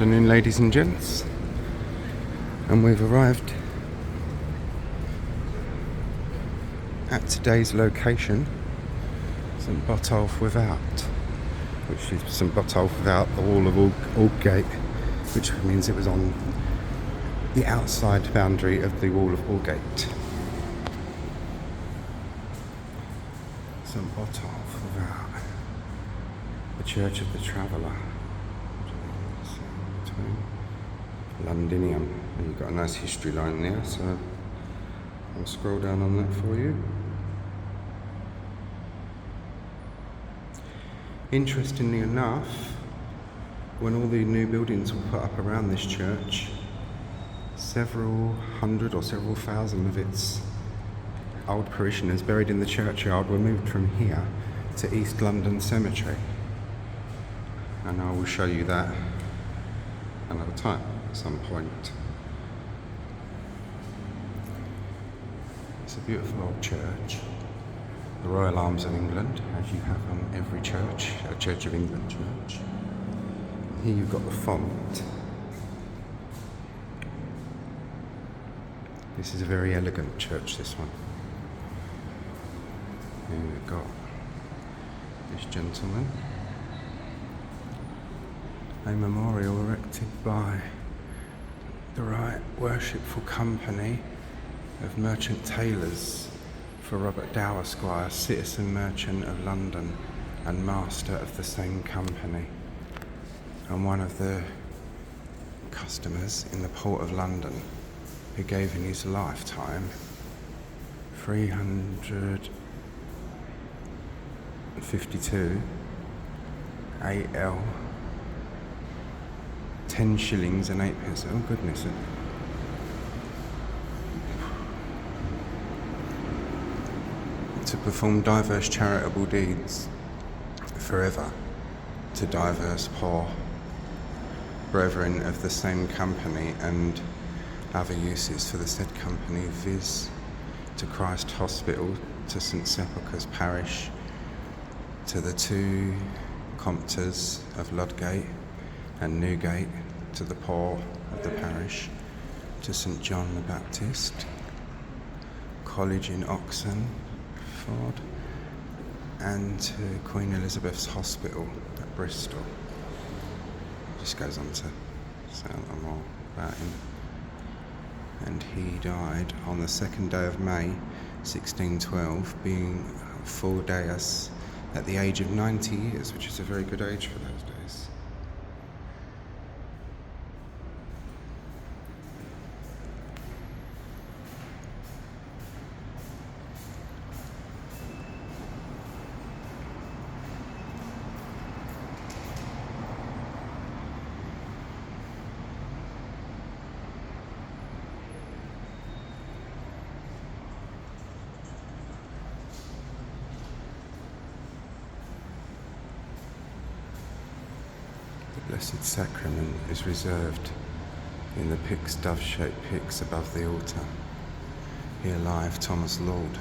Afternoon, ladies and gents, and we've arrived at today's location, St Botolph without, which is St Botolph without the wall of Aldgate, which means it was on the outside boundary of the wall of Aldgate. St Botolph without the Church of the Traveller. Londinium, and you've got a nice history line there, so I'll scroll down on that for you. Interestingly enough, when all the new buildings were put up around this church, several hundred or several thousand of its old parishioners buried in the churchyard were moved from here to East London Cemetery, and I will show you that another time at some point. It's a beautiful old church, the Royal Arms of England, as you have on every church, a Church of England church. Here you've got the font. This is a very elegant church, this one. Here we've got this gentleman. A memorial erected by the Right Worshipful Company of Merchant Tailors for Robert Dow, Esquire, citizen merchant of London and master of the same company, and one of the customers in the Port of London, who gave in his lifetime 352 AL 10 shillings and 8 pence. Oh goodness. To perform diverse charitable deeds forever to diverse poor brethren of the same company and other uses for the said company, viz. To Christ Hospital, to St Sepulchre's parish, to the two compters of Ludgate and Newgate, to the poor of the parish, to St John the Baptist College in Oxenford, and to Queen Elizabeth's Hospital at Bristol. It just goes on to say a lot more about him. And he died on the 2nd day of May 1612, being full deus at the age of 90 years, which is a very good age for those days. The Blessed Sacrament is reserved in the pyx, dove-shaped pyx above the altar. Here lieth Thomas Lord,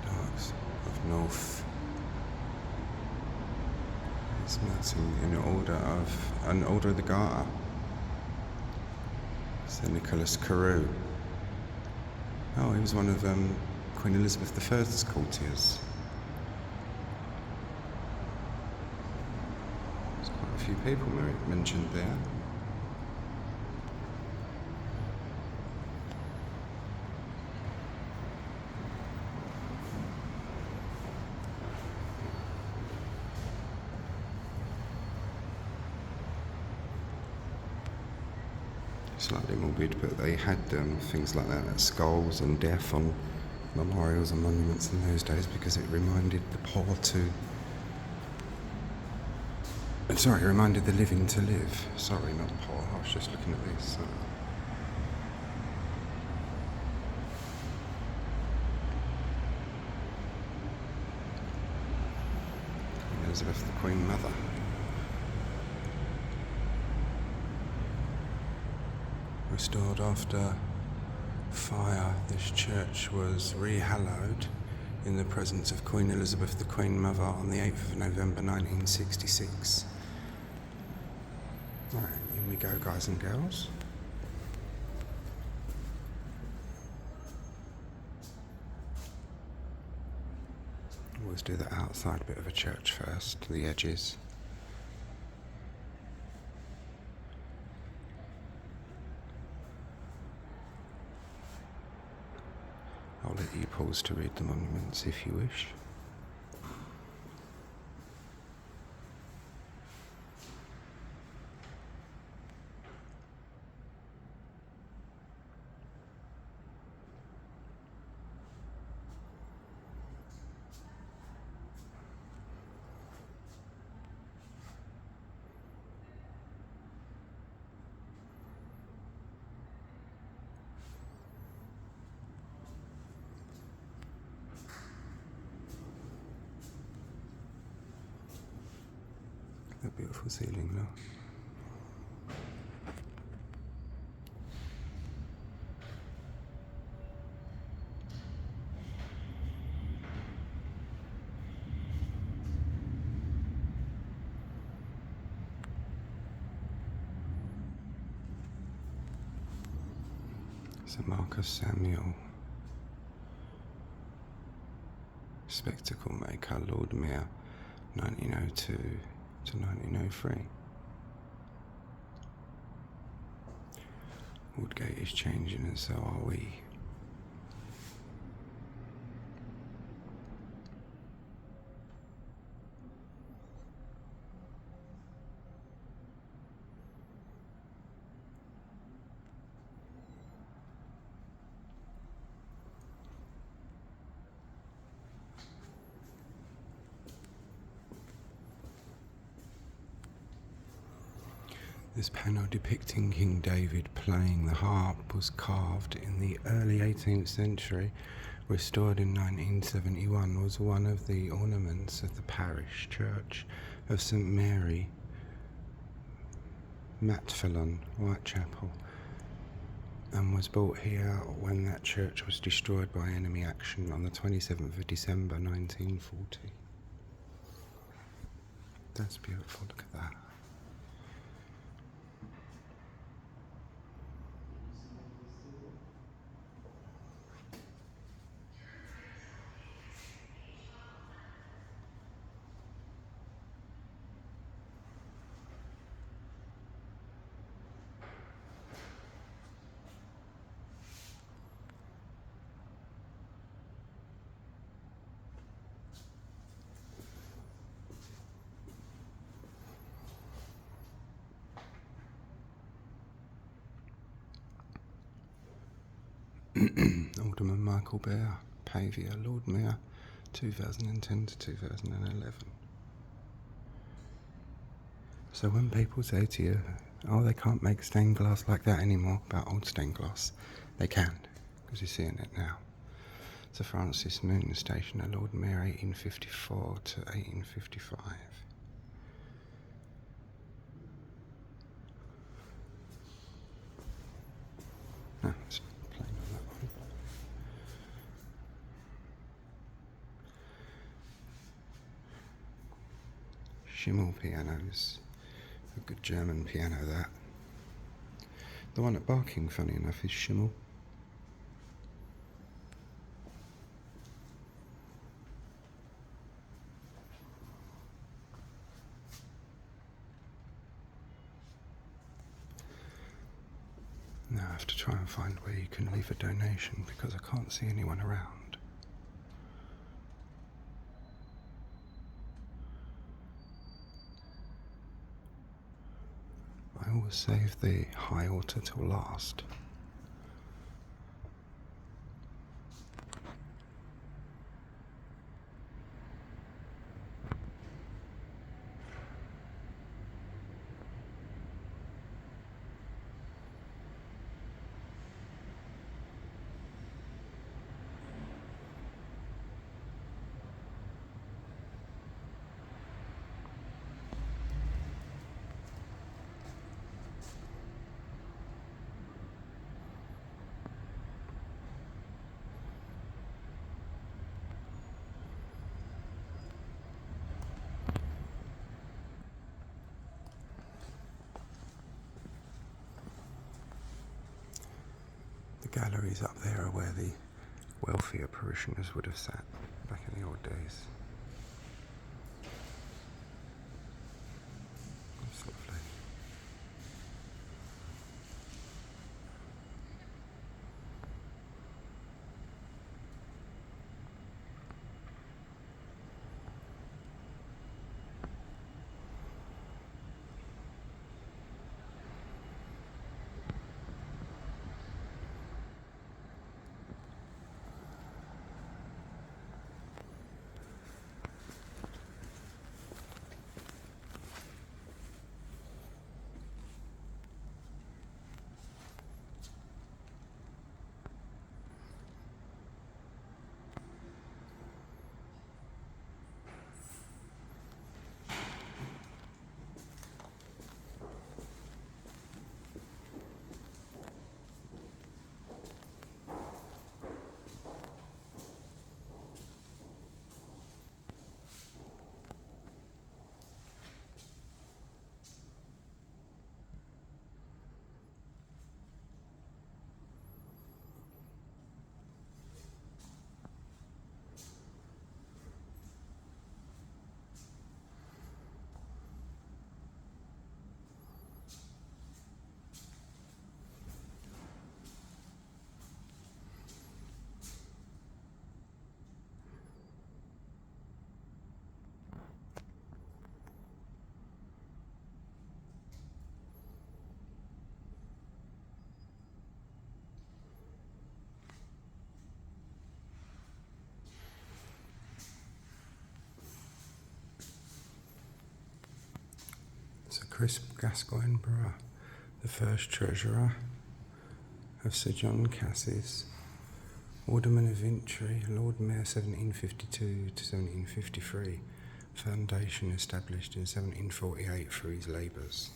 Darks of North. It's melting in order of the Garter. St Nicholas Carew. Oh, he was one of Queen Elizabeth I's courtiers. A few people mentioned there. Slightly morbid, but they had things like that, skulls and death on memorials and monuments in those days, because it reminded the poor to it reminded the living to live. Sorry, not poor. I was just looking at this. Queen Elizabeth, the Queen Mother. Restored after fire, this church was re-hallowed in the presence of Queen Elizabeth, the Queen Mother, on the 8th of November 1966. Right, in we go, guys and girls. Always do the outside bit of a church first, the edges. I'll let you pause to read the monuments if you wish. The beautiful ceiling now. St Marcus Samuel, Spectacle Maker, Lord Mayor, 1902 to 1903. Aldgate is changing and so are we. This panel depicting King David playing the harp was carved in the early 18th century, restored in 1971, was one of the ornaments of the parish Church of St Mary, Matilda, Whitechapel, and was brought here when that church was destroyed by enemy action on the 27th of December 1940. That's beautiful, look at that. Alderman Michael Bear, Pavia, Lord Mayor, 2010 to 2011. So when people say to you, oh, they can't make stained glass like that anymore, about old stained glass, they can, because you're seeing it now. Sir Francis Moon Station, Lord Mayor, 1854 to 1855. No, it's plain on that one. Schimmel pianos, a good German piano that. The one at Barking, funny enough, is Schimmel. Now I have to try and find where you can leave a donation because I can't see anyone around. I always save the high altar till last. The galleries up there are where the wealthier parishioners would have sat back in the old days. That's lovely. Sir Chris Gascoigne Burra, the first treasurer of Sir John Cassius, Alderman of Vintry, Lord Mayor 1752 to 1753, foundation established in 1748 for his labours.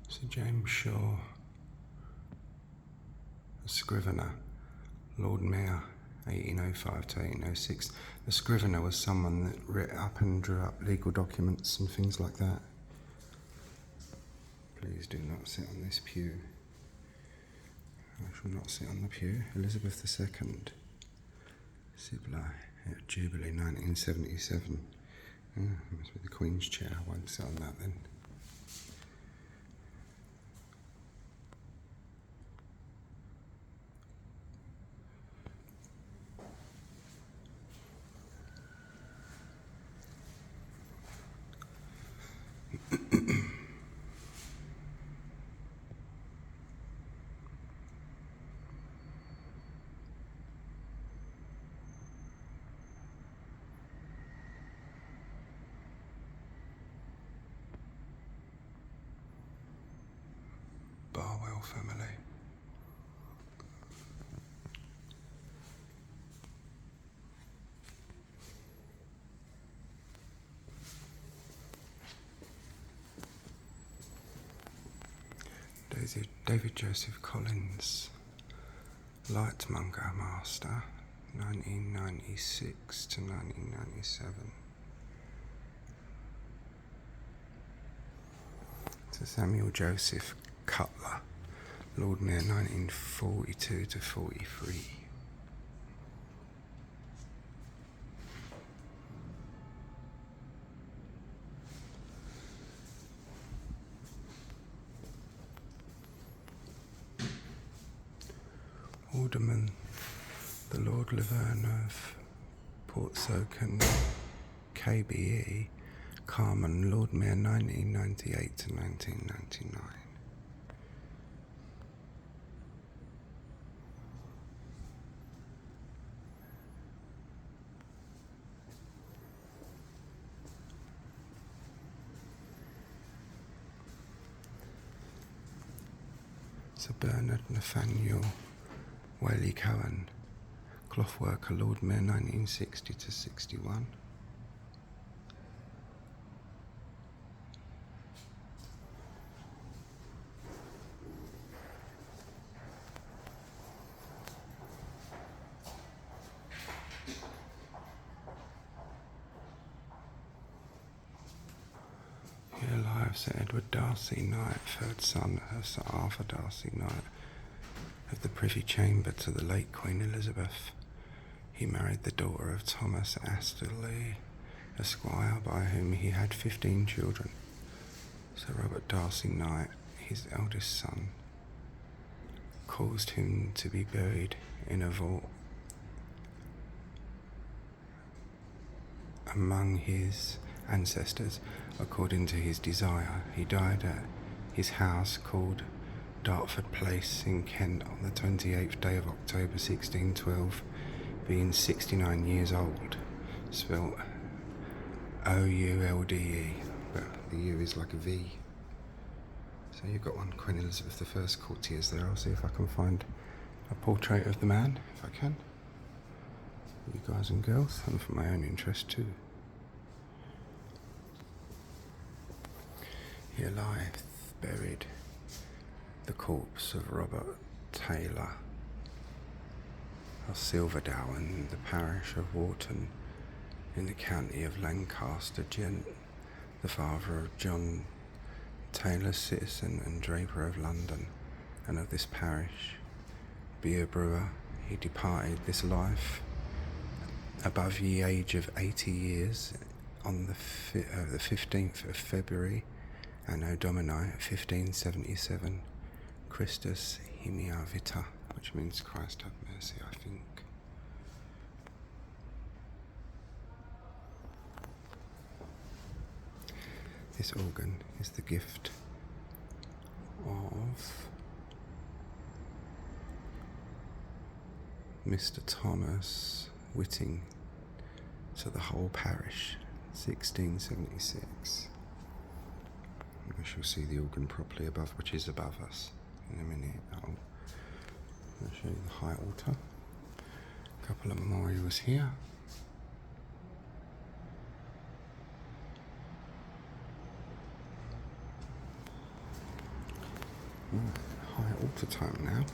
Sir James Shaw, a scrivener, Lord Mayor, 1805 to 1806. A scrivener was someone that writ up and drew up legal documents and things like that. Please do not sit on this pew. I shall not sit on the pew. Elizabeth II, Sibylla, Jubilee 1977. Must be the Queen's chair. I won't sit on that then. Barwell family. David Joseph Collins, Lightmonger Master, 1996 to 1997. Sir Samuel Joseph Cutler, Lord Mayor 1942 to 43. Alderman, the Lord Laverne of Portsoken, KBE, Carmen, Lord Mayor 1998 to 1999. Sir Bernard Nathaniel Whaley Cohen, clothworker, Lord Mayor 1960 to 61. Here lies Sir Edward Darcy, Knight, third son of Sir Arthur Darcy, Knight, of the Privy Chamber to the late Queen Elizabeth. He married the daughter of Thomas Astley, Esquire, by whom he had 15 children. Sir Robert Darcy Knight, his eldest son, caused him to be buried in a vault among his ancestors according to his desire. He died at his house called Dartford Place in Kent on the 28th day of October 1612, being 69 years old, spelt O-U-L-D-E, but the U is like a V. So you've got one Queen Elizabeth I's courtiers there. I'll see if I can find a portrait of the man, if I can, for you guys and girls, and for my own interest too. Here lieth buried the corpse of Robert Taylor of Silverdown in the parish of Wharton in the county of Lancaster, Gent, the father of John Taylor, citizen and draper of London, and of this parish, beer brewer. He departed this life above the age of 80 years on the 15th of February, Anno Domini 1577, Christus Himia Vita, which means Christ have mercy, I think. This organ is the gift of Mr. Thomas Whitting to the whole parish, 1676. We shall see the organ properly above, which is above us in a minute. I'll show you the high altar. A couple of memorials here. High altar time now.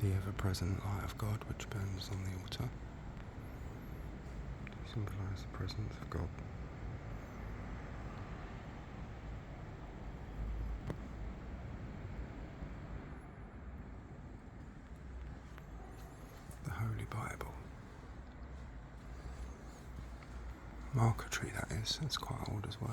The ever-present light of God which burns on the altar. Symbolise the presence of God. The Holy Bible. Marquetry, that is. That's quite old as well.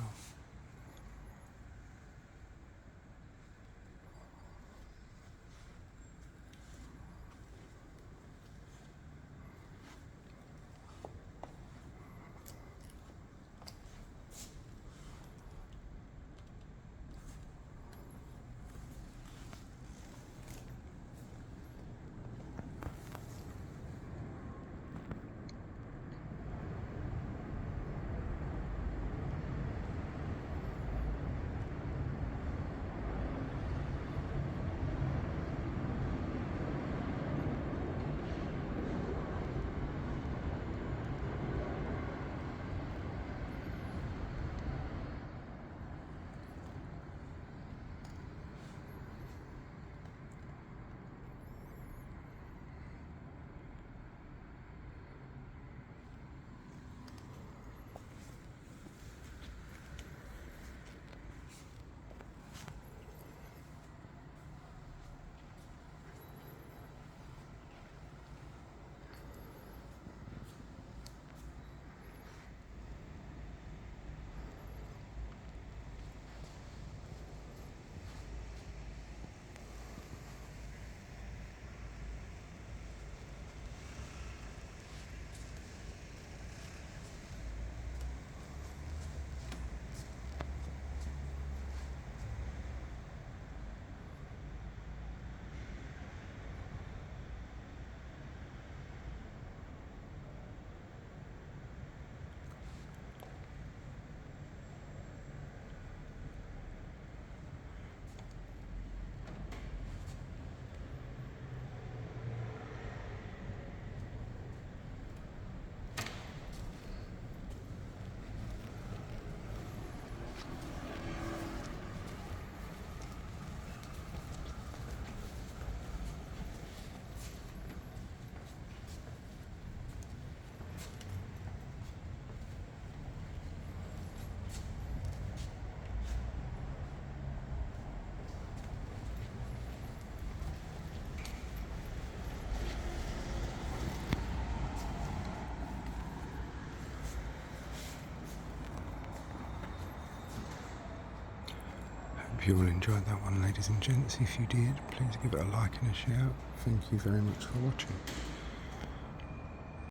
Hope you all enjoyed that one, ladies and gents. If you did, please give it a like and a share. Thank you very much for watching.